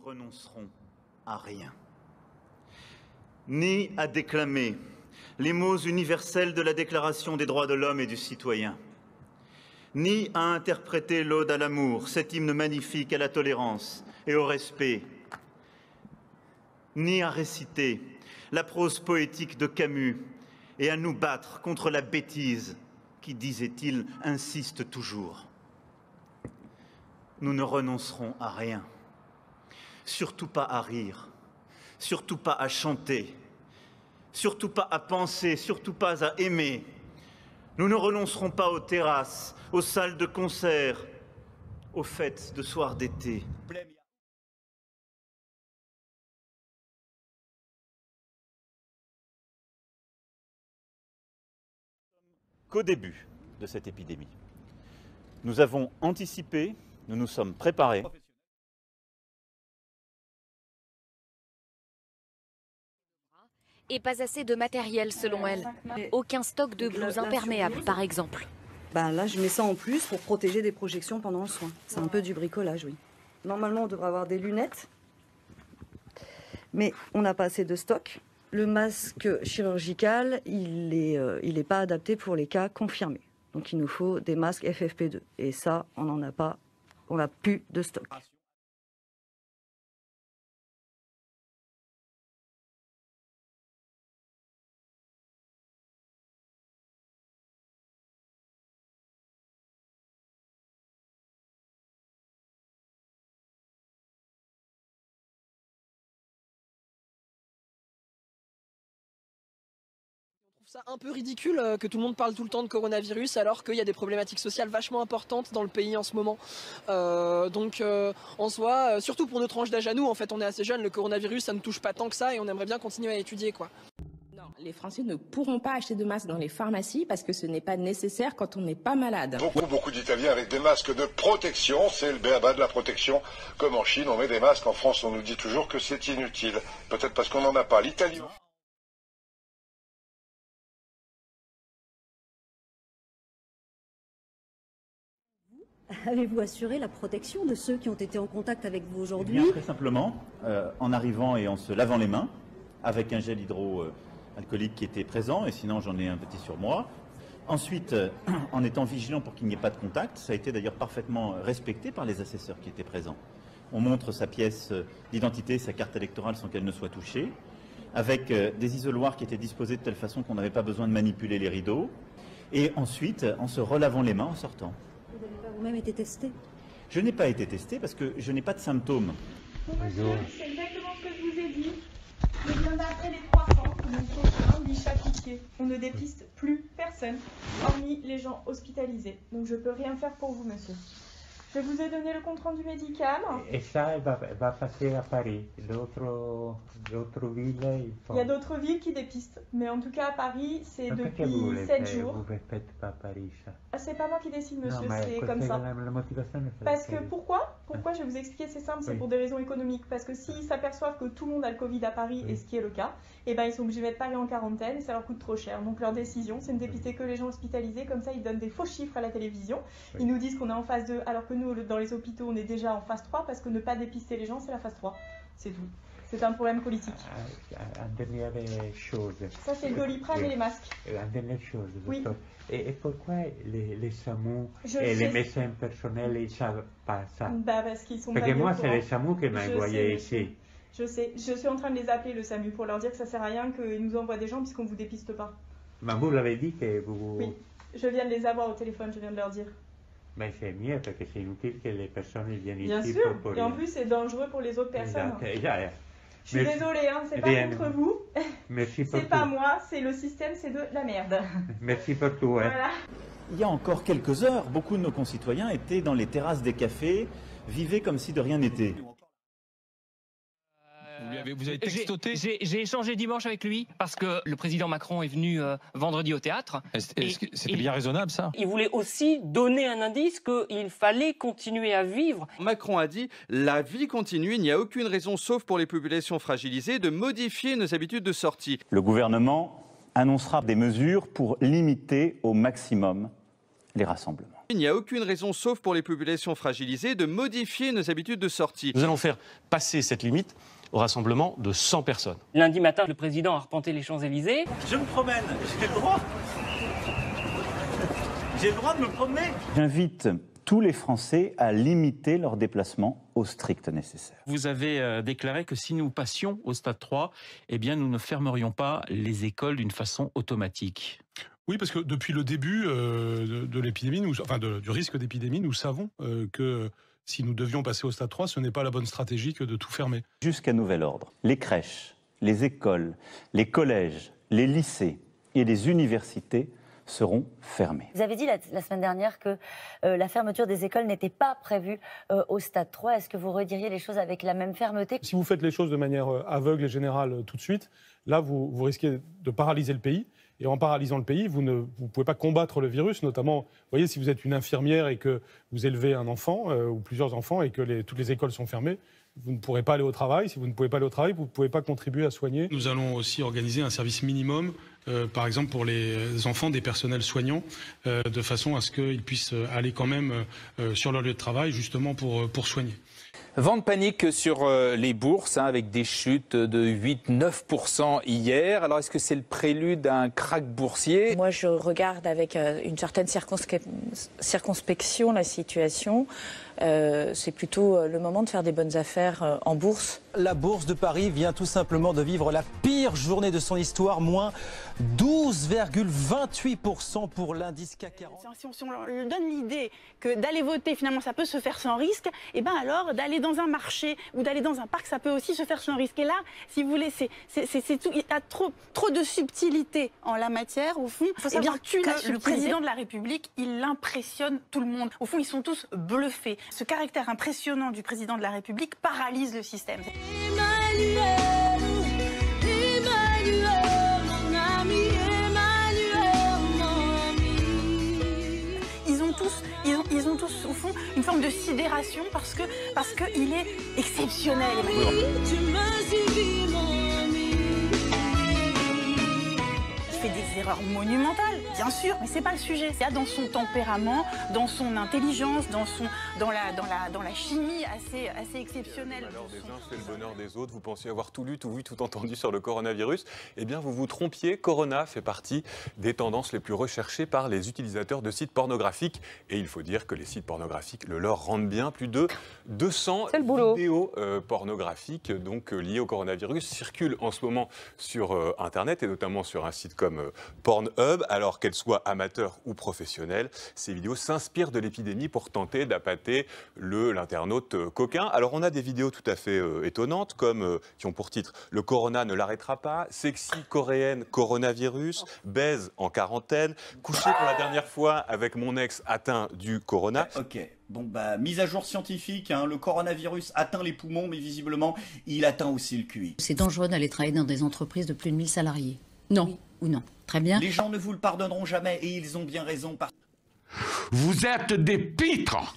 renoncerons à rien. Ni à déclamer les mots universels de la Déclaration des droits de l'homme et du citoyen, ni à interpréter l'Ode à l'amour, cet hymne magnifique à la tolérance et au respect, ni à réciter la prose poétique de Camus et à nous battre contre la bêtise qui, disait-il, insiste toujours. Nous ne renoncerons à rien, surtout pas à rire, surtout pas à chanter, surtout pas à penser, surtout pas à aimer. Nous ne renoncerons pas aux terrasses, aux salles de concert, aux fêtes de soirs d'été. Qu'au début de cette épidémie, nous avons anticipé, nous nous sommes préparés. Et pas assez de matériel selon elle. Aucun stock de blouses imperméables par exemple. Là, je mets ça en plus pour protéger des projections pendant le soin. C'est un peu du bricolage, oui. Normalement, on devrait avoir des lunettes, mais on n'a pas assez de stock. Le masque chirurgical, il est pas adapté pour les cas confirmés. Donc il nous faut des masques FFP2. Et ça, on n'en a pas, on n'a plus de stock. Je trouve ça un peu ridicule que tout le monde parle tout le temps de coronavirus alors qu'il y a des problématiques sociales vachement importantes dans le pays en ce moment. En soi, surtout pour nos tranches d'âge à nous, en fait on est assez jeunes, le coronavirus ça ne touche pas tant que ça et on aimerait bien continuer à étudier quoi. Non, les Français ne pourront pas acheter de masques dans les pharmacies parce que ce n'est pas nécessaire quand on n'est pas malade. Beaucoup d'Italiens avec des masques de protection, c'est le b.a.-ba de la protection. Comme en Chine, on met des masques, en France on nous dit toujours que c'est inutile. Peut-être parce qu'on n'en a pas. L'Italie... Avez-vous assuré la protection de ceux qui ont été en contact avec vous aujourd'hui? Très simplement, en arrivant et en se lavant les mains, avec un gel hydroalcoolique qui était présent, et sinon j'en ai un petit sur moi. Ensuite, en étant vigilant pour qu'il n'y ait pas de contact, ça a été d'ailleurs parfaitement respecté par les assesseurs qui étaient présents. On montre sa pièce d'identité, sa carte électorale sans qu'elle ne soit touchée, avec des isoloirs qui étaient disposés de telle façon qu'on n'avait pas besoin de manipuler les rideaux, et ensuite en se relavant les mains en sortant. Vous n'avez pas vous-même été testé? Je n'ai pas été testé parce que je n'ai pas de symptômes. Bon, monsieur, c'est exactement ce que je vous ai dit. Je viens d'appeler les 300, donc faut un chat piqué. On ne dépiste plus personne, hormis les gens hospitalisés. Donc je peux rien faire pour vous, monsieur. Je vous ai donné le compte-rendu médical. Et ça, elle va passer à Paris. D'autres villes, il y a d'autres villes qui dépistent. Mais en tout cas, à Paris, c'est depuis 7 jours. Vous ne faites pas à Paris, ça. C'est pas moi qui décide, monsieur, c'est comme ça. La motivation Parce que pourquoi je vais vous expliquer, c'est simple, c'est pour des raisons économiques. Parce que s'ils s'aperçoivent que tout le monde a le Covid à Paris, et ce qui est le cas, et ben ils sont obligés de mettre Paris en quarantaine et ça leur coûte trop cher. Donc leur décision, c'est de dépister que les gens hospitalisés. Comme ça, ils donnent des faux chiffres à la télévision. Ils nous disent qu'on est en phase 2, alors que nous, dans les hôpitaux, on est déjà en phase 3 parce que ne pas dépister les gens, c'est la phase 3. C'est tout. C'est un problème politique. Une dernière chose. Ça, c'est le Doliprane et les masques. Une dernière chose, docteur. Oui. Et pourquoi les SAMU et les médecins personnels, ils ne savent pas ça? Parce qu'ils sont Parce pas que moi, c'est les courant. SAMU qui m'ont envoyé ici. Je sais. Je suis en train de les appeler, le SAMU, pour leur dire que ça sert à rien qu'ils nous envoient des gens puisqu'on ne vous dépiste pas. Mais vous l'avez dit que vous... Oui. Je viens de les avoir au téléphone, je viens de leur dire. Mais c'est mieux parce que c'est inutile que les personnes viennent ici. Bien sûr. Et en plus, c'est dangereux pour les autres personnes. Je suis désolée, c'est pas contre vous. Merci pour tout. C'est pas moi, c'est le système, c'est de la merde. Merci pour tout. Voilà. Il y a encore quelques heures, beaucoup de nos concitoyens étaient dans les terrasses des cafés, vivaient comme si de rien n'était. Vous avez textoté? J'ai échangé dimanche avec lui parce que le président Macron est venu vendredi au théâtre. C'était bien raisonnable ça? Il voulait aussi donner un indice qu'il fallait continuer à vivre. Macron a dit « La vie continue, il n'y a aucune raison, sauf pour les populations fragilisées, de modifier nos habitudes de sortie. » Le gouvernement annoncera des mesures pour limiter au maximum les rassemblements. Il n'y a aucune raison, sauf pour les populations fragilisées, de modifier nos habitudes de sortie. Nous allons faire passer cette limite au rassemblement de 100 personnes. Lundi matin, le président a arpenté les Champs-Élysées. Je me promène, j'ai le droit. J'ai le droit de me promener. J'invite tous les Français à limiter leurs déplacements au strict nécessaire. Vous avez déclaré que si nous passions au stade 3, eh bien nous ne fermerions pas les écoles d'une façon automatique. Oui, parce que depuis le début de l'épidémie, du risque d'épidémie, nous savons que si nous devions passer au stade 3, ce n'est pas la bonne stratégie que de tout fermer. Jusqu'à nouvel ordre, les crèches, les écoles, les collèges, les lycées et les universités seront fermés. Vous avez dit la semaine dernière que la fermeture des écoles n'était pas prévue au stade 3. Est-ce que vous rediriez les choses avec la même fermeté? Si vous faites les choses de manière aveugle et générale tout de suite, là, vous risquez de paralyser le pays. Et en paralysant le pays, vous ne pouvez pas combattre le virus, notamment, vous voyez, si vous êtes une infirmière et que vous élevez un enfant ou plusieurs enfants et que toutes les écoles sont fermées, vous ne pourrez pas aller au travail. Si vous ne pouvez pas aller au travail, vous ne pouvez pas contribuer à soigner. Nous allons aussi organiser un service minimum, par exemple pour les enfants des personnels soignants, de façon à ce qu'ils puissent aller quand même sur leur lieu de travail, justement pour soigner. Vent de panique sur les bourses, avec des chutes de 8-9% hier. Alors, est-ce que c'est le prélude d'un krach boursier? Moi, je regarde avec une certaine circonspection la situation. C'est plutôt le moment de faire des bonnes affaires en bourse. La bourse de Paris vient tout simplement de vivre la pire journée de son histoire, moins 12,28% pour l'indice CAC 40. Si on leur donne l'idée que d'aller voter, finalement, ça peut se faire sans risque, et bien alors d'aller dans un marché ou d'aller dans un parc, ça peut aussi se faire sans risque. Et là, si vous voulez, c'est tout, il y a trop de subtilité en la matière, au fond. Il faut savoir que le président de la République, il impressionne tout le monde. Au fond, ils sont tous bluffés. Ce caractère impressionnant du président de la République paralyse le système. Ils ont tous, au fond, une forme de sidération parce que il est exceptionnel. Il fait des erreurs monumentales, bien sûr, mais c'est pas le sujet. C'est dans son tempérament, dans son intelligence, dans la chimie assez exceptionnelle. Le malheur des uns fait le bonheur des autres. Vous pensiez avoir tout lu, tout vu, tout entendu sur le coronavirus. Eh bien, vous vous trompiez. Corona fait partie des tendances les plus recherchées par les utilisateurs de sites pornographiques. Et il faut dire que les sites pornographiques le leur rendent bien. Plus de 200 vidéos pornographiques liées au coronavirus circulent en ce moment sur Internet et notamment sur un site comme Pornhub. Alors qu'elles soient amateurs ou professionnelles, ces vidéos s'inspirent de l'épidémie pour tenter d'appâter l'internaute coquin. Alors on a des vidéos tout à fait étonnantes qui ont pour titre « Le corona ne l'arrêtera pas »,« Sexy coréenne coronavirus »,« Baise en quarantaine »,« Couché pour la dernière fois avec mon ex atteint du corona ». Ok, bon mise à jour scientifique, le coronavirus atteint les poumons mais visiblement il atteint aussi le QI. C'est dangereux d'aller travailler dans des entreprises de plus de 1000 salariés. Non, oui. Ou non. Très bien. Les gens ne vous le pardonneront jamais et ils ont bien raison. Vous êtes des pitres!